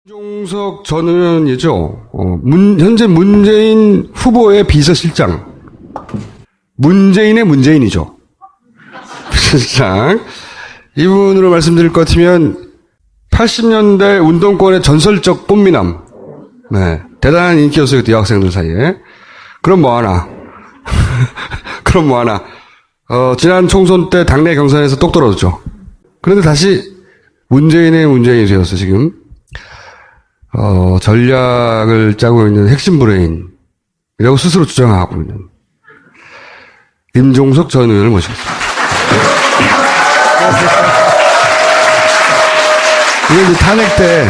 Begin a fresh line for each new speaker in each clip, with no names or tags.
김종석 전 의원이죠. 현재 문재인 후보의 비서실장. 문재인의 문재인이죠. 비서실장. 이분으로 말씀드릴 것 같으면 80년대 운동권의 전설적 꽃미남. 네. 대단한 인기였어요. 그때 여학생들 사이에. 그럼 뭐하나. 그럼 뭐하나. 지난 총선 때 당내 경선에서 똑 떨어졌죠. 그런데 다시 문재인의 문재인이 되었어, 지금. 전략을 짜고 있는 핵심 브레인이라고 스스로 주장하고 있는 김종석 전 의원을 모시겠습니다. 이게 이제 탄핵 때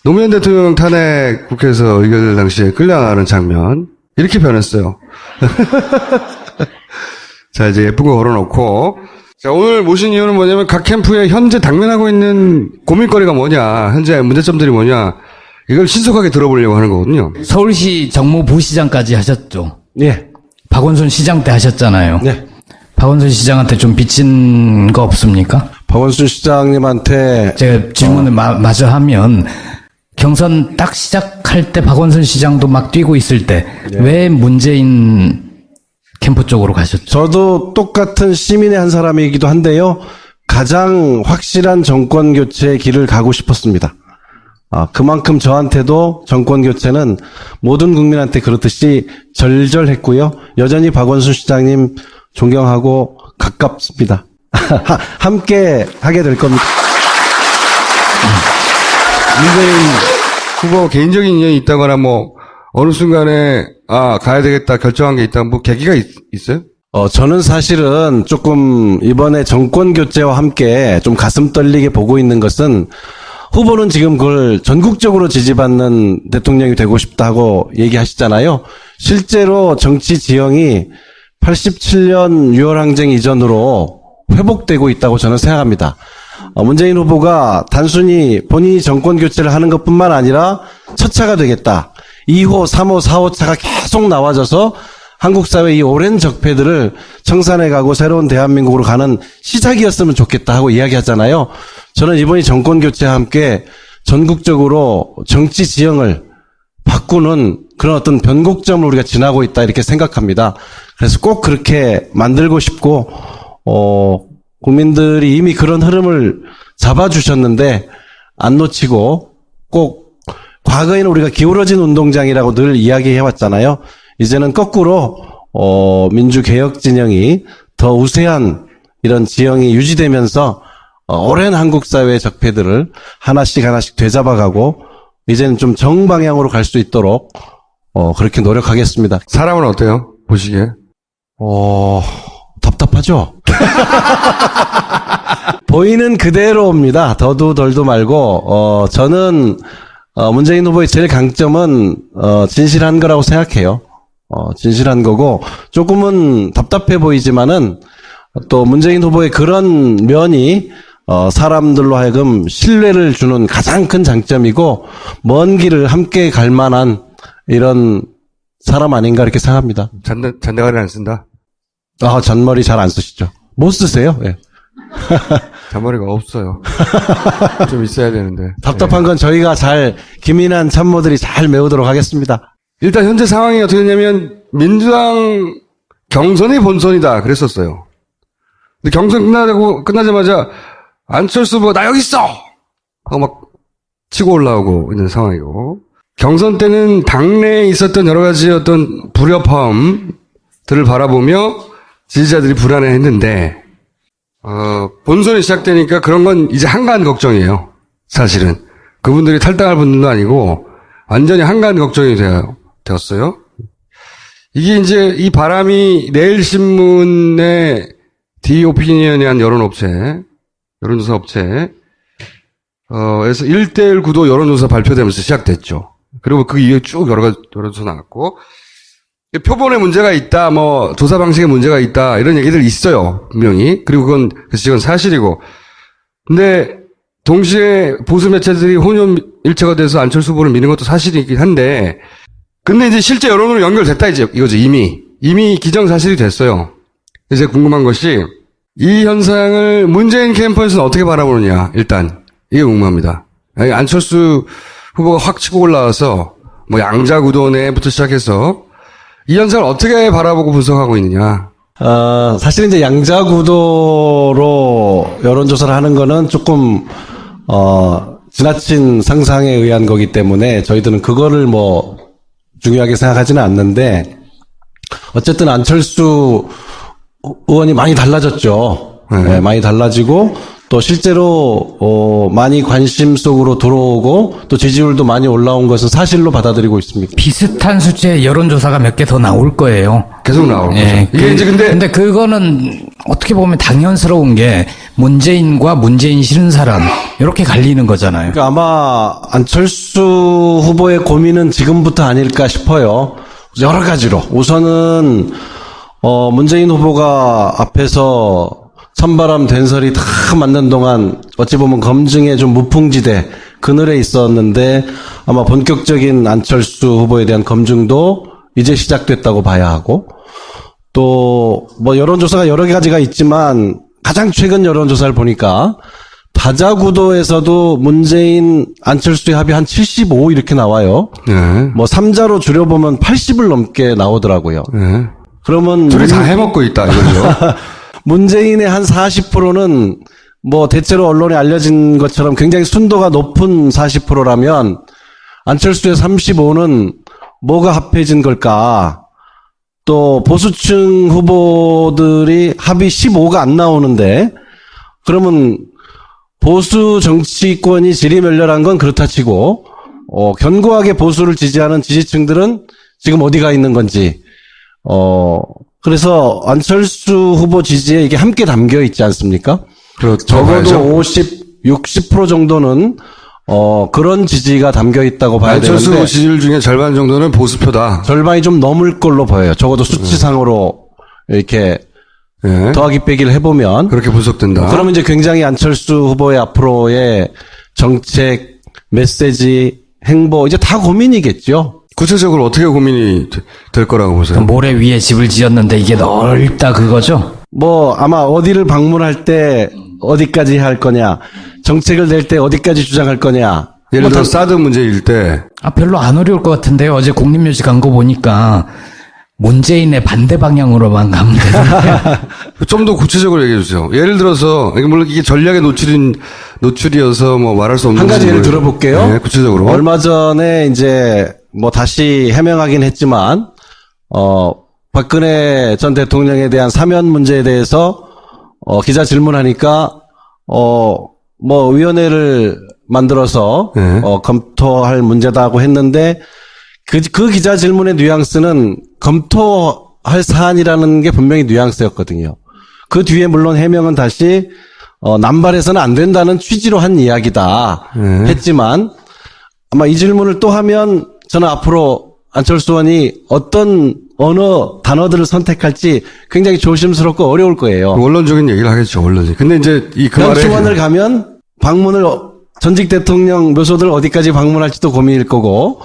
노무현 대통령 탄핵 국회에서 의결 당시에 끌려나가는 장면 이렇게 변했어요. 자, 이제 예쁜 거 걸어놓고 자, 오늘 모신 이유는 뭐냐면 각 캠프에 현재 당면하고 있는 고민거리가 뭐냐, 현재 문제점들이 뭐냐, 이걸 신속하게 들어보려고 하는 거거든요.
서울시 정무부시장까지 하셨죠?
예.
박원순 시장 때 하셨잖아요.
네.
박원순 시장한테 좀 빚진 거 없습니까?
박원순 시장님한테
제가 질문을 마저 하면 경선 딱 시작할 때 박원순 시장도 막 뛰고 있을 때 왜 문재인 캠프 쪽으로 가셨죠?
저도 똑같은 시민의 한 사람이기도 한데요. 가장 확실한 정권 교체의 길을 가고 싶었습니다. 그만큼 저한테도 정권 교체는 모든 국민한테 그렇듯이 절절했고요. 여전히 박원순 시장님 존경하고 가깝습니다. 함께 하게 될 겁니다.
문재인 후보 개인적인 인연이 있다거나 뭐 어느 순간에 가야 되겠다 결정한 게 있다 뭐 계기가 있어요?
저는 사실은 조금 이번에 정권 교체와 함께 좀 가슴 떨리게 보고 있는 것은 후보는 지금 그걸 전국적으로 지지받는 대통령이 되고 싶다 하고 얘기하시잖아요. 실제로 정치 지형이 87년 6월 항쟁 이전으로 회복되고 있다고 저는 생각합니다. 문재인 후보가 단순히 본인이 정권 교체를 하는 것뿐만 아니라 첫 차가 되겠다. 2호, 3호, 4호 차가 계속 나와져서 한국 사회의 이 오랜 적폐들을 청산해가고 새로운 대한민국으로 가는 시작이었으면 좋겠다 하고 이야기하잖아요. 저는 이번이 정권 교체와 함께 전국적으로 정치 지형을 바꾸는 그런 어떤 변곡점을 우리가 지나고 있다 이렇게 생각합니다. 그래서 꼭 그렇게 만들고 싶고 국민들이 이미 그런 흐름을 잡아주셨는데 안 놓치고 꼭 과거에는 우리가 기울어진 운동장이라고 늘 이야기해왔잖아요. 이제는 거꾸로 민주개혁 진영이 더 우세한 이런 지형이 유지되면서 오랜 한국 사회의 적폐들을 하나씩 되잡아가고 이제는 좀 정방향으로 갈 수 있도록 그렇게 노력하겠습니다.
사람은 어때요? 보시기에?
답답하죠? 보이는 그대로입니다. 더도 덜도 말고 저는 문재인 후보의 제일 강점은 진실한 거라고 생각해요. 진실한 거고 조금은 답답해 보이지만은 또 문재인 후보의 그런 면이 사람들로 하여금 신뢰를 주는 가장 큰 장점이고 먼 길을 함께 갈 만한 이런 사람 아닌가 이렇게 생각합니다.
잔대가리 안 쓴다?
잔머리 잘 안 쓰시죠? 못 쓰세요? 예.
잔머리가 없어요. 좀 있어야 되는데.
답답한 건 저희가 기민한 참모들이 잘 메우도록 하겠습니다.
일단 현재 상황이 어떻게 되냐면 민주당 경선이 본선이다 그랬었어요. 근데 경선 끝나자마자 안철수 후보가 나 여기 있어! 하고 막 치고 올라오고 있는 상황이고 경선 때는 당내에 있었던 여러 가지 어떤 불협화음들을 바라보며 지지자들이 불안해했는데 본선이 시작되니까 그런 건 이제 한가한 걱정이에요. 사실은 그분들이 탈당할 분들도 아니고 완전히 한가한 걱정이 되었어요. 이게 이제 이 바람이 내일신문의 디오피니언이란 여론조사 업체 에서 1대1 구도 여론조사 발표되면서 시작됐죠. 그리고 그 이후에 쭉 여러 가지 여론조사 나왔고 표본에 문제가 있다, 조사 방식에 문제가 있다, 이런 얘기들 있어요, 분명히. 그리고 그건 사실이고. 근데, 동시에 보수 매체들이 혼연일체가 돼서 안철수 후보를 미는 것도 사실이긴 한데, 근데 이제 실제 여론으로 연결됐다, 이거죠, 이미. 이미 기정사실이 됐어요. 이제 궁금한 것이, 이 현상을 문재인 캠프에서는 어떻게 바라보느냐, 일단. 이게 궁금합니다. 아니, 안철수 후보가 확 치고 올라와서 뭐 양자구도네부터 시작해서 이 현상을 어떻게 바라보고 분석하고 있느냐.
사실 이제 양자구도로 여론조사를 하는 거는 조금, 지나친 상상에 의한 거기 때문에 저희들은 그거를 뭐 중요하게 생각하지는 않는데, 어쨌든 안철수 의원이 많이 달라졌죠. 네, 많이 달라지고, 또 실제로, 많이 관심 속으로 들어오고, 또 지지율도 많이 올라온 것은 사실로 받아들이고 있습니다.
비슷한 수치의 여론조사가 몇 개 더 나올 거예요.
계속 나올 거죠.
예,
이게 이제 근데
그거는 어떻게 보면 당연스러운 게 문재인과 문재인 싫은 사람 이렇게 갈리는 거잖아요.
그러니까 아마 안철수 후보의 고민은 지금부터 아닐까 싶어요. 여러 가지로. 우선은 문재인 후보가 앞에서 찬바람 된설이 다 맞는 동안 어찌 보면 검증의 좀 무풍지대 그늘에 있었는데 아마 본격적인 안철수 후보에 대한 검증도 이제 시작됐다고 봐야 하고, 또 뭐 여론조사가 여러 가지가 있지만 가장 최근 여론조사를 보니까 다자구도에서도 문재인 안철수의 합이 한 75 이렇게 나와요.
네.
뭐 3자로 줄여보면 80을 넘게 나오더라고요.
네.
그러면
둘이 다 해먹고 있다 이거죠.
문재인의 한 40%는 뭐 대체로 언론에 알려진 것처럼 굉장히 순도가 높은 40%라면 안철수의 35는 뭐가 합해진 걸까? 또 보수층 후보들이 합이 15가 안 나오는데, 그러면 보수 정치권이 지리멸렬한 건 그렇다 치고 견고하게 보수를 지지하는 지지층들은 지금 어디가 있는 건지, 그래서 안철수 후보 지지에 이게 함께 담겨 있지 않습니까?
그렇죠.
적어도 50, 60% 정도는 그런 지지가 담겨 있다고 봐야
안철수
되는데
지지율 중에 절반 정도는 보수표다.
절반이 좀 넘을 걸로 보여요. 적어도 수치상으로 이렇게
네.
더하기 빼기를 해보면.
그렇게 분석된다.
그러면 이제 굉장히 안철수 후보의 앞으로의 정책, 메시지, 행보 이제 다 고민이겠죠.
구체적으로 어떻게 고민이 될 거라고 보세요?
모래 위에 집을 지었는데 이게 넓다 그거죠?
뭐 아마 어디를 방문할 때 어디까지 할 거냐, 정책을 낼 때 어디까지 주장할 거냐.
예를 들어 사드 문제일 때
별로 안 어려울 것 같은데요. 어제 국립묘지 간 거 보니까 문재인의 반대 방향으로만 가면 되는데.
좀 더 구체적으로 얘기해 주세요. 예를 들어서 이게 물론 이게 전략의 노출이어서 뭐 말할 수 없는
한 가지 예를
부분을-
들어볼게요.
네, 구체적으로.
얼마 전에 이제 뭐 다시 해명하긴 했지만 박근혜 전 대통령에 대한 사면 문제에 대해서 기자 질문하니까 뭐 위원회를 만들어서
네.
검토할 문제다고 했는데 그 기자 질문의 뉘앙스는 검토할 사안이라는 게 분명히 뉘앙스였거든요. 그 뒤에 물론 해명은 다시 남발해서는 안 된다는 취지로 한 이야기다 했지만 아마 이 질문을 또 하면 저는 앞으로 안철수 의원이 어떤 언어 단어들을 선택할지 굉장히 조심스럽고 어려울 거예요.
원론적인 얘기를 하겠죠, 원론이. 근데 이제 그 말에
현수원을 가면 방문을 전직 대통령 묘소들 어디까지 방문할지도 고민일 거고,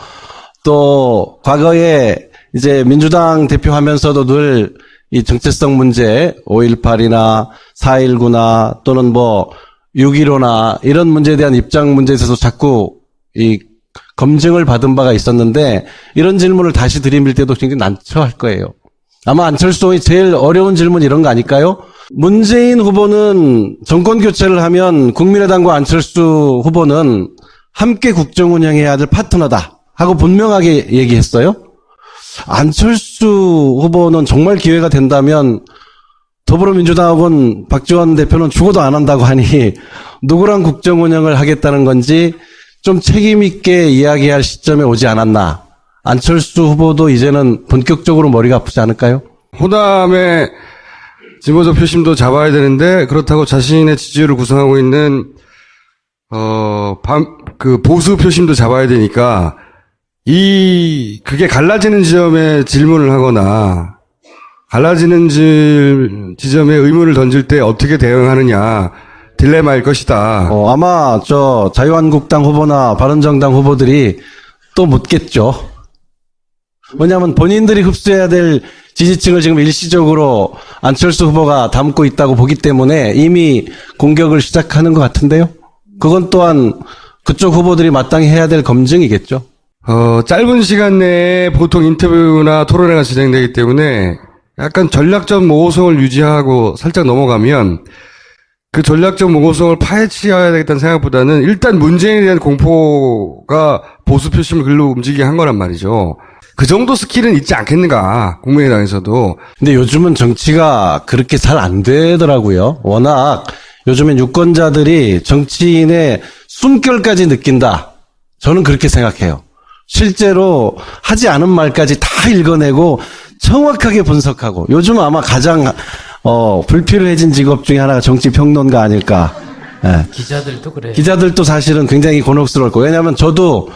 또 과거에 이제 민주당 대표하면서도 늘 이 정체성 문제 5.18이나 4.19나 또는 뭐 6.15나 이런 문제에 대한 입장 문제에 있어서 자꾸 이 검증을 받은 바가 있었는데 이런 질문을 다시 들이밀 때도 굉장히 난처할 거예요. 아마 안철수 의원이 제일 어려운 질문 이런 거 아닐까요? 문재인 후보는 정권 교체를 하면 국민의당과 안철수 후보는 함께 국정 운영해야 될 파트너다 하고 분명하게 얘기했어요. 안철수 후보는 정말 기회가 된다면 더불어민주당하고는 박지원 대표는 죽어도 안 한다고 하니 누구랑 국정 운영을 하겠다는 건지 좀 책임 있게 이야기할 시점에 오지 않았나. 안철수 후보도 이제는 본격적으로 머리가 아프지 않을까요?
호남의 진보적 표심도 잡아야 되는데 그렇다고 자신의 지지율을 구성하고 있는 그 보수 표심도 잡아야 되니까 그게 갈라지는 지점에 질문을 하거나 갈라지는 지점에 의문을 던질 때 어떻게 대응하느냐 딜레마일 것이다.
아마 자유한국당 후보나 바른정당 후보들이 또 묻겠죠. 왜냐하면 본인들이 흡수해야 될 지지층을 지금 일시적으로 안철수 후보가 담고 있다고 보기 때문에 이미 공격을 시작하는 것 같은데요. 그건 또한 그쪽 후보들이 마땅히 해야 될 검증이겠죠.
짧은 시간 내에 보통 인터뷰나 토론회가 진행되기 때문에 약간 전략적 모호성을 유지하고 살짝 넘어가면 그 전략적 모호성을 파헤쳐야 되겠다는 생각보다는 일단 문재인에 대한 공포가 보수 표심을 글로 움직이게 한 거란 말이죠. 그 정도 스킬은 있지 않겠는가, 국민의당에서도.
근데 요즘은 정치가 그렇게 잘 안 되더라고요. 워낙 요즘엔 유권자들이 정치인의 숨결까지 느낀다. 저는 그렇게 생각해요. 실제로 하지 않은 말까지 다 읽어내고 정확하게 분석하고 요즘 아마 가장 불필요해진 직업 중에 하나가 정치평론가 아닐까. 예.
기자들도 그래요.
기자들도 사실은 굉장히 곤혹스러울 거예요. 왜냐하면 저도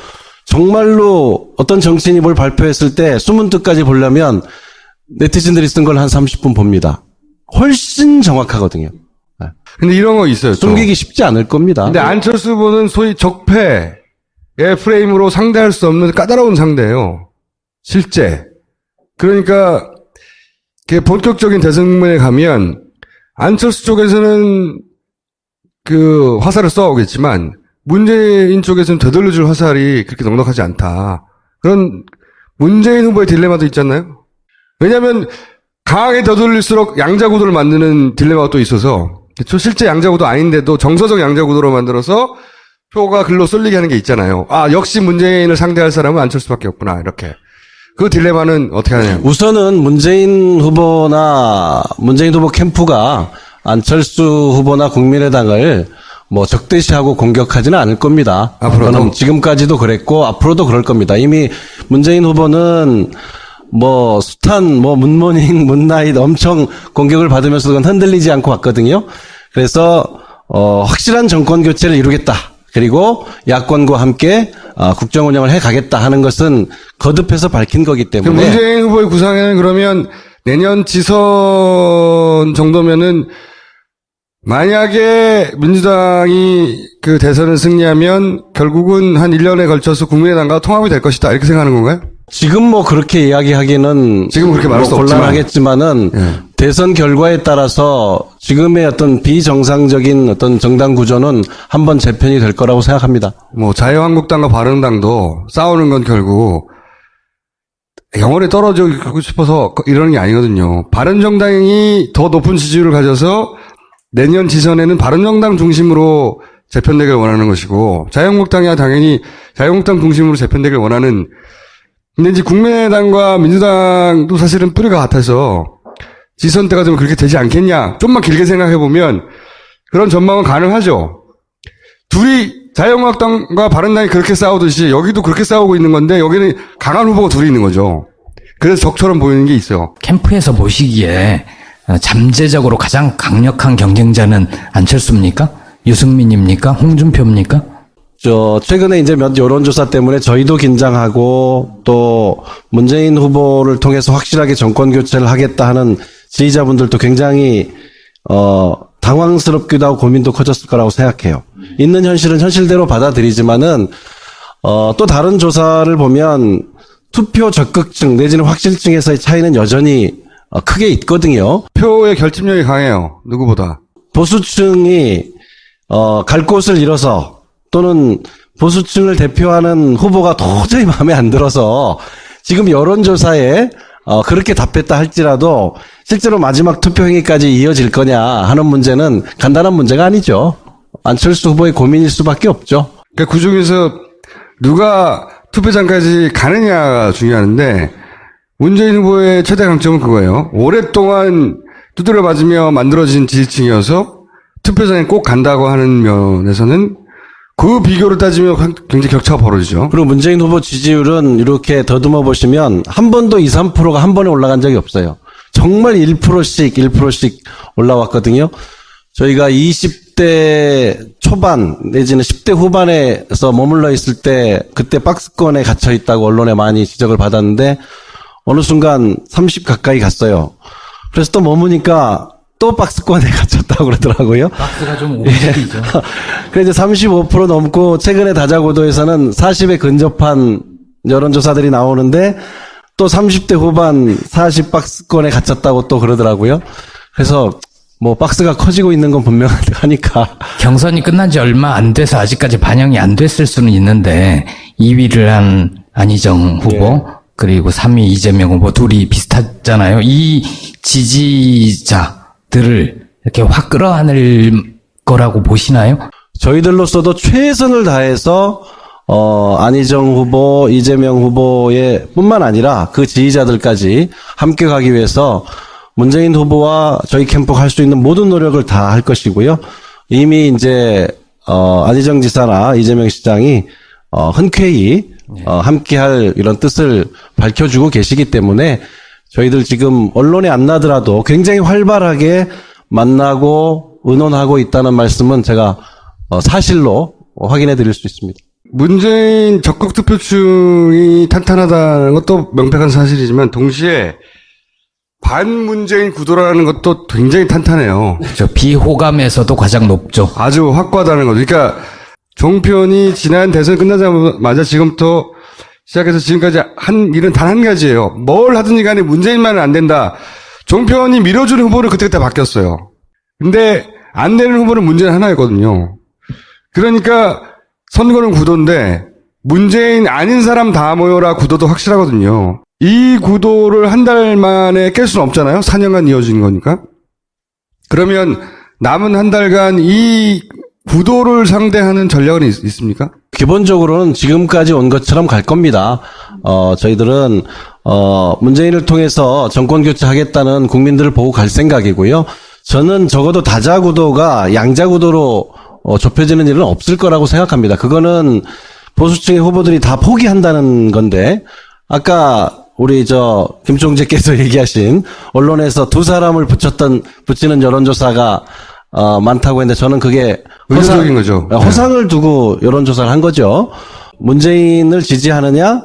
정말로 어떤 정치인이 뭘 발표했을 때 숨은 뜻까지 보려면 네티즌들이 쓴 걸 한 30분 봅니다. 훨씬 정확하거든요. 예.
근데 이런 거 있어요. 또.
숨기기 쉽지 않을 겁니다.
근데 안철수 후보는 소위 적폐의 프레임으로 상대할 수 없는 까다로운 상대예요. 실제. 그러니까 본격적인 대선 국면에 가면 안철수 쪽에서는 그 화살을 쏘아오겠지만 문재인 쪽에서는 되돌려줄 화살이 그렇게 넉넉하지 않다. 그런 문재인 후보의 딜레마도 있잖아요. 왜냐하면 강하게 되돌릴수록 양자구도를 만드는 딜레마가 또 있어서 그렇죠? 실제 양자구도 아닌데도 정서적 양자구도로 만들어서 표가 글로 쏠리게 하는 게 있잖아요. 아, 역시 문재인을 상대할 사람은 안철수밖에 없구나. 이렇게. 그 딜레마는 어떻게 하냐요?
우선은 문재인 후보 캠프가 안철수 후보나 국민의당을 뭐 적대시하고 공격하지는 않을 겁니다.
앞으로도?
저는 지금까지도 그랬고 앞으로도 그럴 겁니다. 이미 문재인 후보는 뭐 숱한 문모닝, 문나잇 엄청 공격을 받으면서 그건 흔들리지 않고 왔거든요. 그래서 확실한 정권 교체를 이루겠다. 그리고 야권과 함께 국정 운영을 해 가겠다 하는 것은 거듭해서 밝힌 거기 때문에
문재인 후보의 구상에는 그러면 내년 지선 정도면은 만약에 민주당이 그 대선을 승리하면 결국은 한 1년에 걸쳐서 국민의당과 통합이 될 것이다. 이렇게 생각하는 건가요?
지금 뭐 그렇게 이야기하기는
지금 그렇게 말할 수 없지만.
곤란하겠지만은
예.
대선 결과에 따라서 지금의 어떤 비정상적인 어떤 정당 구조는 한번 재편이 될 거라고 생각합니다.
뭐 자유한국당과 바른당도 싸우는 건 결국 영원히 떨어지고 싶어서 이러는 게 아니거든요. 바른정당이 더 높은 지지율을 가져서 내년 지선에는 바른정당 중심으로 재편되길 원하는 것이고 자유한국당이야 당연히 자유한국당 중심으로 재편되길 원하는. 근데 이제 국민의당과 민주당도 사실은 뿌리가 같아서 지선 때가 되면 그렇게 되지 않겠냐. 좀만 길게 생각해보면 그런 전망은 가능하죠. 둘이 자유한국당과 바른당이 그렇게 싸우듯이 여기도 그렇게 싸우고 있는 건데 여기는 강한 후보가 둘이 있는 거죠. 그래서 적처럼 보이는 게 있어요.
캠프에서 보시기에 잠재적으로 가장 강력한 경쟁자는 안철수입니까? 유승민입니까? 홍준표입니까?
최근에 이제 몇 여론조사 때문에 저희도 긴장하고 또 문재인 후보를 통해서 확실하게 정권 교체를 하겠다 하는 지지자분들도 굉장히 당황스럽기도 하고 고민도 커졌을 거라고 생각해요. 있는 현실은 현실대로 받아들이지만은 또 다른 조사를 보면 투표 적극층 내지는 확실층에서의 차이는 여전히 크게 있거든요.
표의 결집력이 강해요. 누구보다.
보수층이 갈 곳을 잃어서 또는 보수층을 대표하는 후보가 도저히 마음에 안 들어서 지금 여론조사에 그렇게 답했다 할지라도 실제로 마지막 투표 행위까지 이어질 거냐 하는 문제는 간단한 문제가 아니죠. 안철수 후보의 고민일 수밖에 없죠.
그러니까 그 중에서 누가 투표장까지 가느냐가 중요한데 문재인 후보의 최대 강점은 그거예요. 오랫동안 두드려 맞으며 만들어진 지지층이어서 투표장에 꼭 간다고 하는 면에서는 그 비교를 따지면 굉장히 격차가 벌어지죠.
그리고 문재인 후보 지지율은 이렇게 더듬어 보시면 한 번도 2, 3%가 한 번에 올라간 적이 없어요. 정말 1%씩 올라왔거든요. 저희가 20대 초반 내지는 10대 후반에서 머물러 있을 때 그때 박스권에 갇혀 있다고 언론에 많이 지적을 받았는데 어느 순간 30 가까이 갔어요. 그래서 또 머무니까 또 박스권에 갇혔다고 그러더라고요.
박스가 좀 움직이죠.
그래서 35% 넘고 최근에 다자고도에서는 40에 근접한 여론조사들이 나오는데 또 30대 후반 40 박스권에 갇혔다고 또 그러더라고요. 그래서 뭐 박스가 커지고 있는 건 분명하니까.
경선이 끝난 지 얼마 안 돼서 아직까지 반영이 안 됐을 수는 있는데 2위를 한 안희정 후보 그리고 3위 이재명 후보 둘이 비슷하잖아요. 이 지지자들을 이렇게 확 끌어안을 거라고 보시나요?
저희들로서도 최선을 다해서 안희정 후보, 이재명 후보의 뿐만 아니라 그 지지자들까지 함께 가기 위해서 문재인 후보와 저희 캠프가 할 수 있는 모든 노력을 다 할 것이고요. 이미 이제 안희정 지사나 이재명 시장이 흔쾌히 함께할 이런 뜻을 밝혀주고 계시기 때문에 저희들 지금 언론에 안 나더라도 굉장히 활발하게 만나고 의논하고 있다는 말씀은 제가 사실로 확인해 드릴 수 있습니다.
문재인 적극 투표층이 탄탄하다는 것도 명백한 사실이지만 동시에 반문재인 구도라는 것도 굉장히 탄탄해요.
그렇죠. 비호감에서도 가장 높죠.
아주 확고하다는 거죠. 그러니까 종편이 지난 대선 끝나자마자 지금부터 시작해서 지금까지 한 일은 단 한 가지예요. 뭘 하든지 간에 문재인만은 안 된다. 종편이 밀어주는 후보는 그때그때 바뀌었어요. 근데 안 되는 후보는 문재인 하나였거든요. 그러니까 선거는 구도인데 문재인 아닌 사람 다 모여라 구도도 확실하거든요. 이 구도를 한 달 만에 깰 수는 없잖아요. 4년간 이어진 거니까. 그러면 남은 한 달간 이 구도를 상대하는 전략은 있습니까?
기본적으로는 지금까지 온 것처럼 갈 겁니다. 저희들은 문재인을 통해서 정권 교체하겠다는 국민들을 보고 갈 생각이고요. 저는 적어도 다자구도가 양자구도로 좁혀지는 일은 없을 거라고 생각합니다. 그거는 보수층의 후보들이 다 포기한다는 건데, 아까 우리 김총재께서 얘기하신 언론에서 두 사람을 붙이는 여론조사가 많다고 했는데 저는 그게
의도적인 거죠.
허상을 두고 여론조사를 한 거죠. 문재인을 지지하느냐,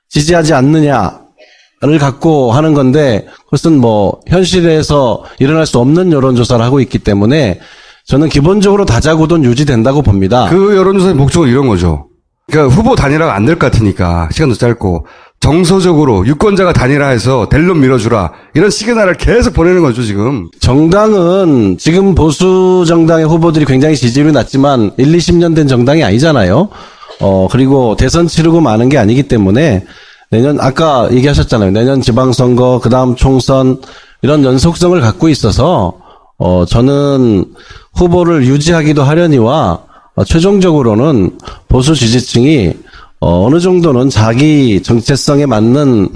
지지하지 않느냐를 갖고 하는 건데 그것은 뭐 현실에서 일어날 수 없는 여론조사를 하고 있기 때문에 저는 기본적으로 다자구도는 유지된다고 봅니다.
그 여론조사의 목적은 이런 거죠. 그러니까 후보 단일화가 안 될 것 같으니까 시간도 짧고 정서적으로 유권자가 단일화해서 될 놈 밀어주라 이런 시그널을 계속 보내는 거죠 지금.
정당은 지금 보수 정당의 후보들이 굉장히 지지율이 낮지만 1, 20년 된 정당이 아니잖아요. 그리고 대선 치르고 마는 게 아니기 때문에 내년 아까 얘기하셨잖아요. 내년 지방선거 그다음 총선 이런 연속성을 갖고 있어서 저는 후보를 유지하기도 하려니와 최종적으로는 보수 지지층이 어느 정도는 자기 정체성에 맞는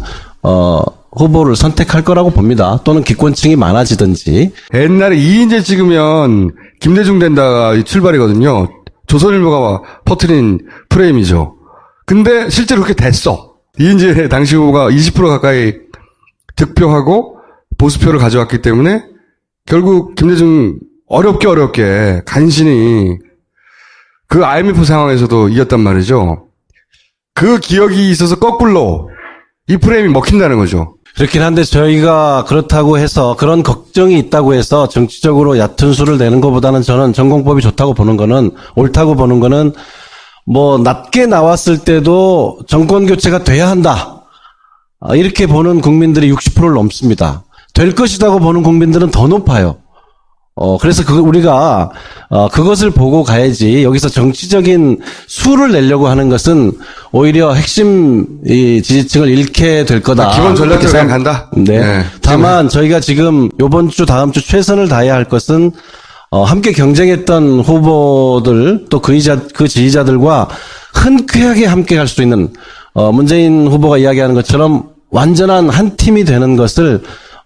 후보를 선택할 거라고 봅니다. 또는 기권층이 많아지든지.
옛날에 이인재 찍으면 김대중 된다가 출발이거든요. 조선일보가 퍼뜨린 프레임이죠. 근데 실제로 그렇게 됐어. 이인재 당시 후보가 20% 가까이 득표하고 보수표를 가져왔기 때문에 결국 김대중 어렵게 간신히 그 IMF 상황에서도 이겼단 말이죠. 그 기억이 있어서 거꾸로 이 프레임이 먹힌다는 거죠.
그렇긴 한데 저희가 그렇다고 해서 그런 걱정이 있다고 해서 정치적으로 얕은 수를 내는 것보다는 저는 전공법이 좋다고 보는 거는 옳다고 보는 거는 뭐 낮게 나왔을 때도 정권 교체가 돼야 한다. 이렇게 보는 국민들이 60%를 넘습니다. 될 것이라고 보는 국민들은 더 높아요. 그래서 우리가 그것을 보고 가야지 여기서 정치적인 수를 내려고 하는 것은 오히려 핵심 이 지지층을 잃게 될 거다.
기본 전략대로 그냥 간다.
네.
네.
다만 저희가 지금 요번 주 다음 주 최선을 다해야 할 것은 함께 경쟁했던 후보들 또 그 지지자들과 흔쾌하게 함께 갈 수 있는 문재인 후보가 이야기하는 것처럼 완전한 한 팀이 되는 것을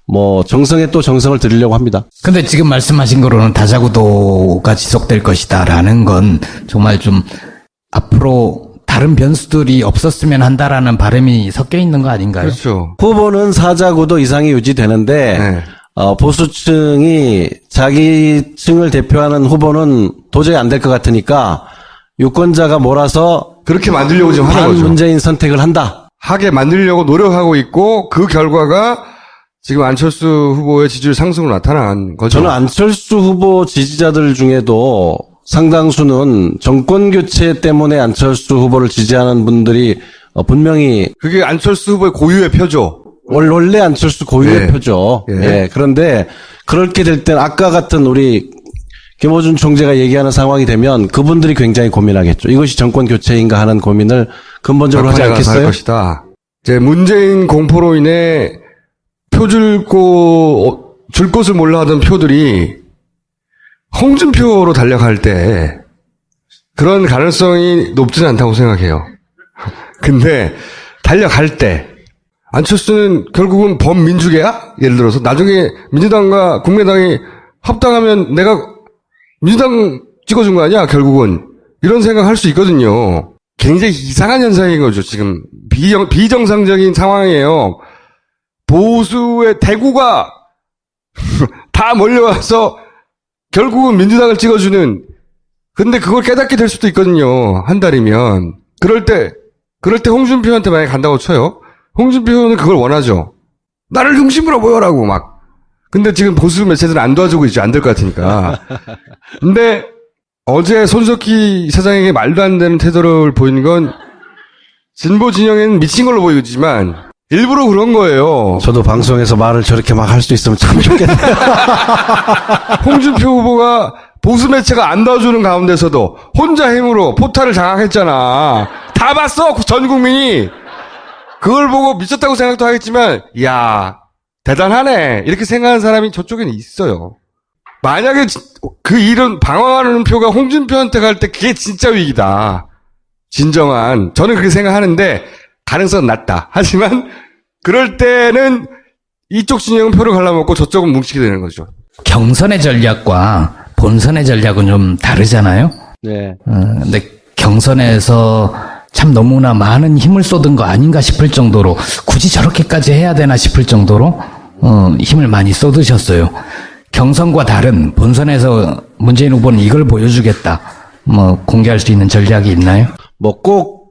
뭐 정성에 또 정성을 들이려고 합니다.
근데 지금 말씀하신 거로는 다자구도가 지속될 것이다라는 건 정말 좀 앞으로 다른 변수들이 없었으면 한다라는 바람이 섞여 있는 거 아닌가요?
그렇죠.
후보는 사자구도 이상이 유지되는데
네.
보수층이 자기 층을 대표하는 후보는 도저히 안 될 것 같으니까 유권자가 몰아서
그렇게 만들려고 지금 하는 거죠.
반문재인 선택을 한다.
하게 만들려고 노력하고 있고 그 결과가 지금 안철수 후보의 지지율 상승으로 나타난 거죠.
저는 안철수 후보 지지자들 중에도 상당수는 정권 교체 때문에 안철수 후보를 지지하는 분들이 분명히
그게 안철수 후보의 고유의 표죠.
원래 안철수 고유의
예.
표죠.
예.
예. 그런데 그렇게 될 땐 아까 같은 우리 김어준 총재가 얘기하는 상황이 되면 그분들이 굉장히 고민하겠죠. 이것이 정권 교체인가 하는 고민을 근본적으로 하지
막판에 가서 할
않겠어요?
것이다. 이제 문재인 공포로 인해 표 줄 곳을 몰라 하던 표들이 홍준표로 달려갈 때 그런 가능성이 높지는 않다고 생각해요. 근데 달려갈 때 안철수는 결국은 범민주계야? 예를 들어서 나중에 민주당과 국민의당이 합당하면 내가 민주당 찍어준 거 아니야? 결국은 이런 생각할 수 있거든요. 굉장히 이상한 현상인 거죠. 지금 비정상적인 상황이에요. 보수의 대구가 다 몰려와서 결국은 민주당을 찍어주는. 근데 그걸 깨닫게 될 수도 있거든요. 한 달이면. 그럴 때 홍준표한테 만약에 간다고 쳐요. 홍준표는 그걸 원하죠. 나를 중심으로 모여라고 막. 근데 지금 보수 매체들은 안 도와주고 있죠. 안 될 것 같으니까. 근데 어제 손석희 사장에게 말도 안 되는 태도를 보인 건 진보 진영에는 미친 걸로 보이지만 일부러 그런 거예요.
저도 방송에서 말을 저렇게 막 할 수 있으면 참 좋겠네요.
홍준표 후보가 보수 매체가 안 도와주는 가운데서도 혼자 힘으로 포탈을 장악했잖아. 다 봤어. 전 국민이. 그걸 보고 미쳤다고 생각도 하겠지만 이야 대단하네 이렇게 생각하는 사람이 저쪽에는 있어요. 만약에 그 이런 방황하는 표가 홍준표한테 갈 때 그게 진짜 위기다. 진정한. 저는 그렇게 생각하는데 가능성은 낮다. 하지만 그럴 때는 이쪽 진영은 표를 갈라먹고 저쪽은 뭉치게 되는 거죠.
경선의 전략과 본선의 전략은 좀 다르잖아요.
네.
근데 경선에서 참 너무나 많은 힘을 쏟은 거 아닌가 싶을 정도로 굳이 저렇게까지 해야 되나 싶을 정도로 힘을 많이 쏟으셨어요. 경선과 다른 본선에서 문재인 후보는 이걸 보여주겠다. 공개할 수 있는 전략이 있나요?
뭐 꼭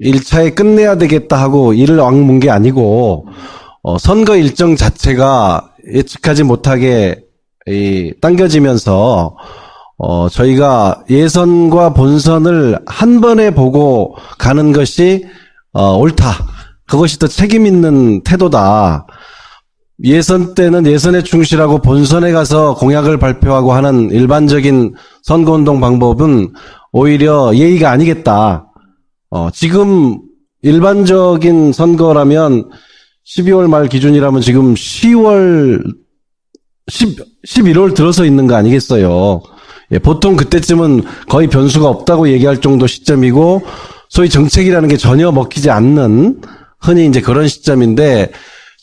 1차에 끝내야 되겠다 하고 이를 악문 게 아니고 선거 일정 자체가 예측하지 못하게 당겨지면서 저희가 예선과 본선을 한 번에 보고 가는 것이 옳다. 그것이 더 책임 있는 태도다. 예선 때는 예선에 충실하고 본선에 가서 공약을 발표하고 하는 일반적인 선거운동 방법은 오히려 예의가 아니겠다. 지금 일반적인 선거라면 12월 말 기준이라면 지금 11월 들어서 있는 거 아니겠어요. 예, 보통 그때쯤은 거의 변수가 없다고 얘기할 정도 시점이고 소위 정책이라는 게 전혀 먹히지 않는 흔히 이제 그런 시점인데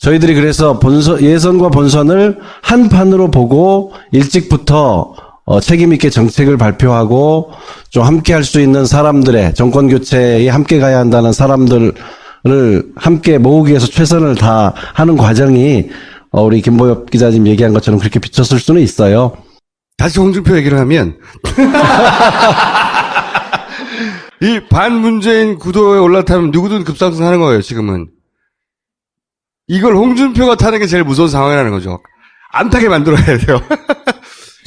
저희들이 그래서 예선과 본선을 한 판으로 보고 일찍부터 책임 있게 정책을 발표하고 좀 함께 할 수 있는 사람들의 정권 교체에 함께 가야 한다는 사람들을 함께 모으기 위해서 최선을 다하는 과정이 우리 김보엽 기자님 얘기한 것처럼 그렇게 비쳤을 수는 있어요.
다시 홍준표 얘기를 하면 이 반문재인 구도에 올라타면 누구든 급상승하는 거예요. 지금은 이걸 홍준표가 타는 게 제일 무서운 상황이라는 거죠. 안 타게 만들어야 돼요.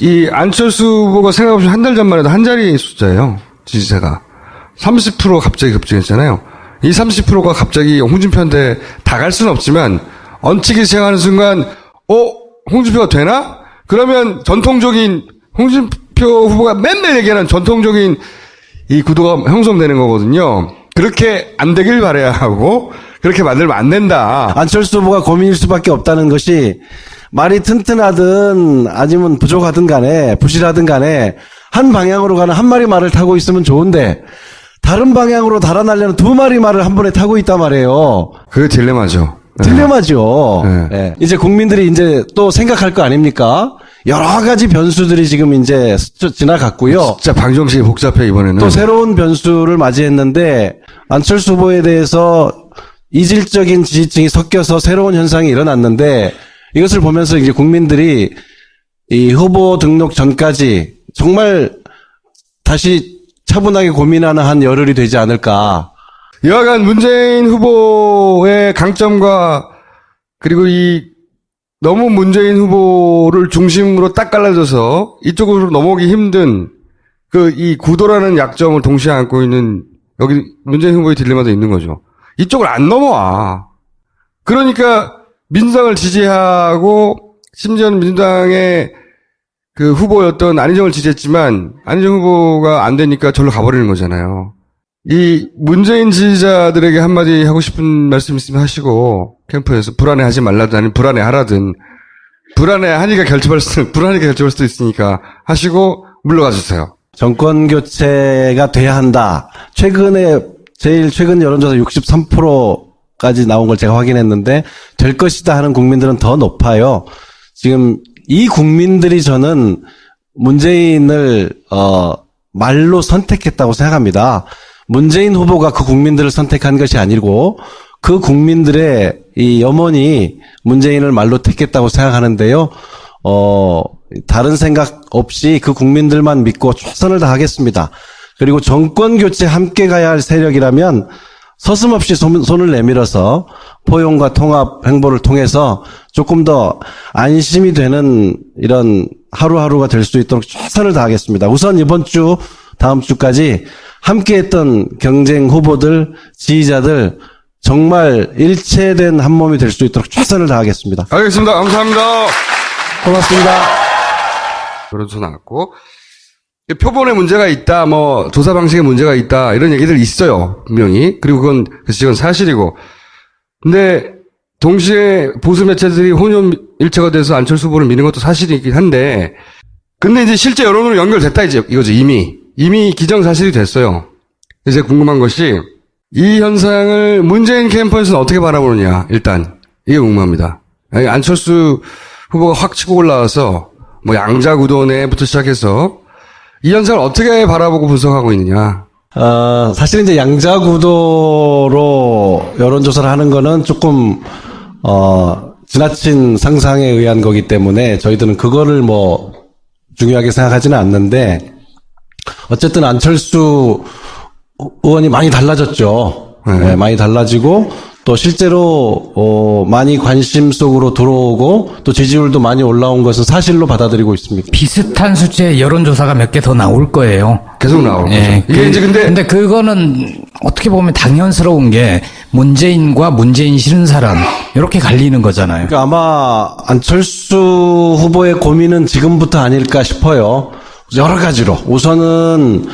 이 안철수 후보가 생각 없이 한 달 전만 해도 한 자리 숫자예요. 지지자가 30% 갑자기 급증했잖아요. 이 30%가 갑자기 홍준표한테 다 갈 수는 없지만 얹히기 시작하는 순간 홍준표가 되나? 그러면 전통적인 홍준표 후보가 맨날 얘기하는 전통적인 이 구도가 형성되는 거거든요. 그렇게 안 되길 바라야 하고 그렇게 만들면 안 된다.
안철수 후보가 고민일 수밖에 없다는 것이 말이 튼튼하든 아니면 부족하든 간에 부실하든 간에 한 방향으로 가는 한 마리 말을 타고 있으면 좋은데 다른 방향으로 달아나려는 두 마리 말을 한 번에 타고 있단 말이에요.
그게 딜레마죠.
딜레마죠.
네.
예. 이제 국민들이 이제 또 생각할 거 아닙니까? 여러 가지 변수들이 지금 이제 지나갔고요.
진짜 방정식이 복잡해 이번에는.
또 새로운 변수를 맞이했는데 안철수 후보에 대해서 이질적인 지지층이 섞여서 새로운 현상이 일어났는데 이것을 보면서 이제 국민들이 이 후보 등록 전까지 정말 다시 차분하게 고민하는 한 열흘이 되지 않을까.
여하간 문재인 후보의 강점과 그리고 이 너무 문재인 후보를 중심으로 딱 갈라져서 이쪽으로 넘어오기 힘든 이 구도라는 약점을 동시에 안고 있는 여기 문재인 후보의 딜레마도 있는 거죠. 이쪽을 안 넘어와. 그러니까 민주당을 지지하고 심지어는 민주당의 그 후보였던 안희정을 지지했지만 안희정 후보가 안 되니까 절로 가버리는 거잖아요. 이 문재인 지지자들에게 한마디 하고 싶은 말씀 있으면 하시고 캠프에서 불안해하지 말라든 아니면 불안해하라든 불안해하니까 불안하니까 결집할 수도 있으니까 하시고 물러가 주세요.
정권 교체가 돼야 한다. 제일 최근 여론조사 63%까지 나온 걸 제가 확인했는데 될 것이다 하는 국민들은 더 높아요. 지금 이 국민들이 저는 문재인을 말로 선택했다고 생각합니다. 문재인 후보가 그 국민들을 선택한 것이 아니고 그 국민들의 이 염원이 문재인을 말로 택했다고 생각하는데요. 다른 생각 없이 그 국민들만 믿고 최선을 다하겠습니다. 그리고 정권 교체 함께 가야 할 세력이라면 서슴없이 손을 내밀어서 포용과 통합 행보를 통해서 조금 더 안심이 되는 이런 하루하루가 될 수 있도록 최선을 다하겠습니다. 우선 이번 주, 다음 주까지 함께했던 경쟁 후보들, 지지자들 정말 일체된 한 몸이 될 수 있도록 최선을 다하겠습니다.
알겠습니다. 감사합니다.
고맙습니다.
그러서 나왔고 표본에 문제가 있다, 뭐 조사 방식에 문제가 있다 이런 얘기들 있어요 분명히. 그리고 그건 사실이고. 근데 동시에 보수 매체들이 혼연일체가 돼서 안철수 후보를 미는 것도 사실이긴 한데, 근데 이제 실제 여론으로 연결됐다 이거죠. 이미 기정사실이 됐어요. 이제 궁금한 것이 이 현상을 문재인 캠프에서는 어떻게 바라보느냐. 일단 이게 궁금합니다. 아니, 안철수 후보가 확 치고 올라와서 뭐 양자구도네부터 시작해서 이 현상을 어떻게 바라보고 분석하고 있느냐.
사실 이제 양자구도로 여론조사를 하는 거는 조금, 지나친 상상에 의한 거기 때문에 저희들은 그거를 뭐 중요하게 생각하지는 않는데, 어쨌든 안철수 의원이 많이 달라졌죠. 네, 많이 달라지고, 또 실제로 많이 관심 속으로 들어오고 또 지지율도 많이 올라온 것은 사실로 받아들이고 있습니다.
비슷한 수치의 여론조사가 몇 개 더 나올 거예요.
계속 나올 거죠.
예,
이게 이제 근데
그거는 어떻게 보면 당연스러운 게 문재인과 문재인 싫은 사람 이렇게 갈리는 거잖아요.
그러니까 아마 안철수 후보의 고민은 지금부터 아닐까 싶어요. 여러 가지로. 우선은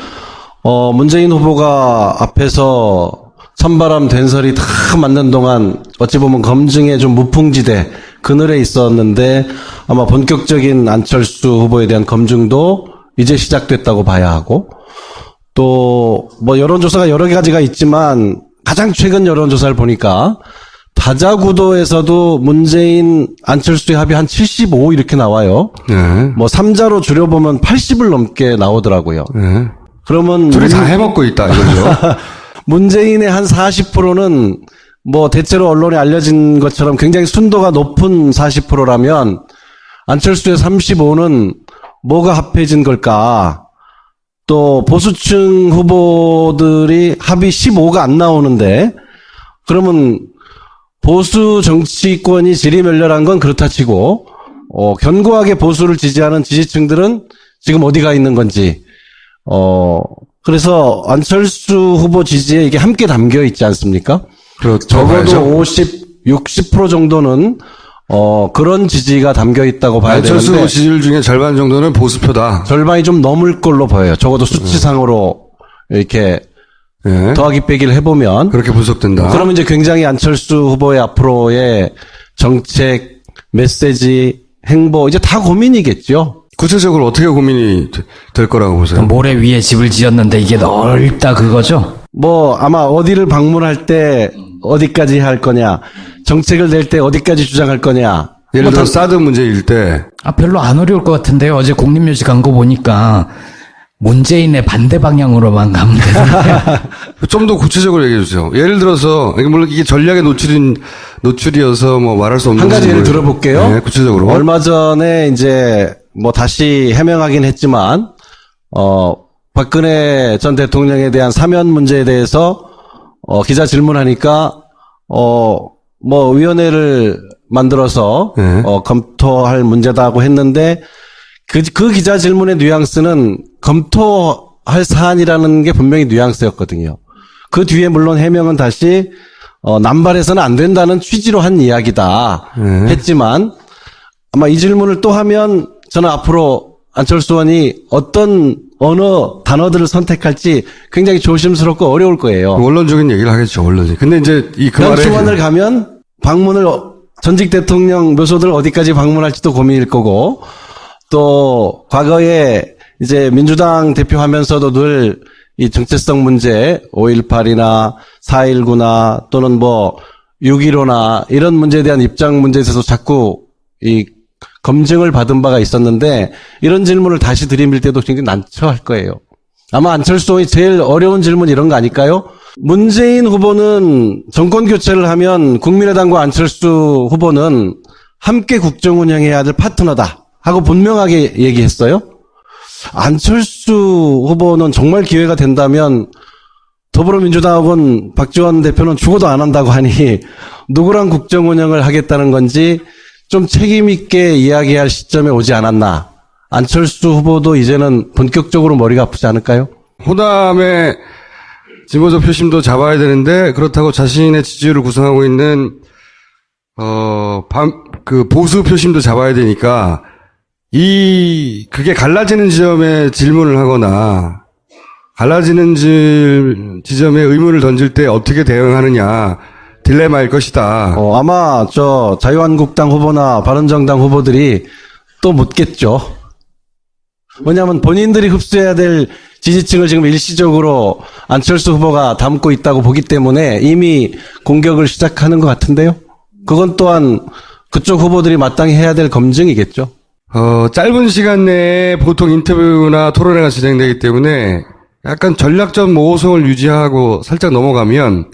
문재인 후보가 앞에서 찬바람 된설이 다 맞는 동안 어찌 보면 검증의 좀 무풍지대 그늘에 있었는데 아마 본격적인 안철수 후보에 대한 검증도 이제 시작됐다고 봐야 하고, 또 뭐 여론조사가 여러 가지가 있지만 가장 최근 여론조사를 보니까 다자구도에서도 문재인 안철수의 합이 한 75 이렇게 나와요.
네.
뭐 3자로 줄여보면 80을 넘게 나오더라고요.
네.
그러면
둘이 다 해먹고 있다 이거죠.
문재인의 한 40%는 뭐 대체로 언론에 알려진 것처럼 굉장히 순도가 높은 40%라면 안철수의 35는 뭐가 합해진 걸까? 또 보수층 후보들이 합이 15가 안 나오는데, 그러면 보수 정치권이 지리멸렬한 건 그렇다 치고 견고하게 보수를 지지하는 지지층들은 지금 어디가 있는 건지, 그래서 안철수 후보 지지에 이게 함께 담겨 있지 않습니까?
그렇죠.
적어도 60% 정도는 그런 지지가 담겨 있다고 봐야
안철수
되는데,
지지율 중에 절반 정도는 보수표다.
절반이 좀 넘을 걸로 보여요. 적어도 수치상으로 이렇게
네.
더하기 빼기를 해보면.
그렇게 분석된다.
그러면 이제 굉장히 안철수 후보의 앞으로의 정책, 메시지, 행보 이제 다 고민이겠죠.
구체적으로 어떻게 고민이 될 거라고 보세요?
모래 위에 집을 지었는데 이게 넓다 그거죠?
뭐 아마 어디를 방문할 때 어디까지 할 거냐, 정책을 낼 때 어디까지 주장할 거냐.
예를 들어 사드 문제일 때
별로 안 어려울 것 같은데요. 어제 국립묘지 간 거 보니까 문재인의 반대 방향으로만 가면 되는데.
좀 더 구체적으로 얘기해 주세요. 예를 들어서 물론 이게 전략의 노출이어서 뭐 말할 수 없는
한 가지 예를
부분을-
들어볼게요.
네, 구체적으로.
얼마 전에 이제 뭐 다시 해명하긴 했지만 박근혜 전 대통령에 대한 사면 문제에 대해서 기자 질문하니까 뭐 위원회를 만들어서
네.
검토할 문제다고 했는데 그 기자 질문의 뉘앙스는 검토할 사안이라는 게 분명히 뉘앙스였거든요. 그 뒤에 물론 해명은 다시 남발해서는 안 된다는 취지로 한 이야기다
네.
했지만 아마 이 질문을 또 하면 저는 앞으로 안철수 의원이 어떤 언어 단어들을 선택할지 굉장히 조심스럽고 어려울 거예요.
원론적인 얘기를 하겠죠, 원론이. 근데 이제 그 말에
연수원을 가면 방문을 전직 대통령 묘소들 어디까지 방문할지도 고민일 거고 또 과거에 이제 민주당 대표하면서도 늘 이 정체성 문제 5.18이나 4.19나 또는 뭐 6.15나 이런 문제에 대한 입장 문제에 있어서 자꾸 이 검증을 받은 바가 있었는데 이런 질문을 다시 들이밀 때도 굉장히 난처할 거예요. 아마 안철수 의원이 제일 어려운 질문 이런 거 아닐까요? 문재인 후보는 정권 교체를 하면 국민의당과 안철수 후보는 함께 국정 운영해야 될 파트너다 하고 분명하게 얘기했어요. 안철수 후보는 정말 기회가 된다면 더불어민주당하고는 박지원 대표는 죽어도 안 한다고 하니 누구랑 국정 운영을 하겠다는 건지 좀 책임 있게 이야기할 시점에 오지 않았나. 안철수 후보도 이제는 본격적으로 머리가 아프지 않을까요?
호남의 진보적 표심도 잡아야 되는데 그렇다고 자신의 지지율을 구성하고 있는 그 보수 표심도 잡아야 되니까 그게 갈라지는 지점에 질문을 하거나 갈라지는 지점에 의문을 던질 때 어떻게 대응하느냐 딜레마일 것이다.
아마 자유한국당 후보나 바른정당 후보들이 또 묻겠죠. 왜냐하면 본인들이 흡수해야 될 지지층을 지금 일시적으로 안철수 후보가 담고 있다고 보기 때문에 이미 공격을 시작하는 것 같은데요. 그건 또한 그쪽 후보들이 마땅히 해야 될 검증이겠죠.
짧은 시간 내에 보통 인터뷰나 토론회가 진행되기 때문에 약간 전략적 모호성을 유지하고 살짝 넘어가면